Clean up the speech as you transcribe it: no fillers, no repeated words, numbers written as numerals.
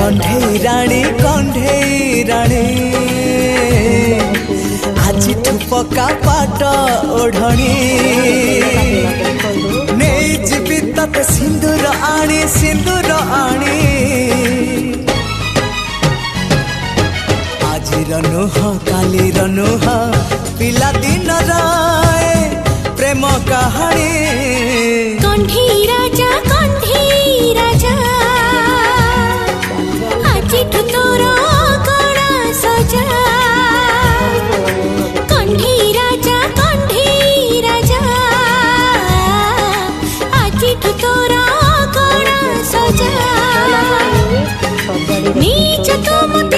कंढेई राणी आज पका पाट ओढ़णी नहीं जीवी तते सिंदूर आणी आज नुह काली नुह पिला दिन प्रेम कहानी कंढेई राजा आज तोर कड़ा सजा कंढेई राजा आज तोर कड़ा सजा नीच तो मत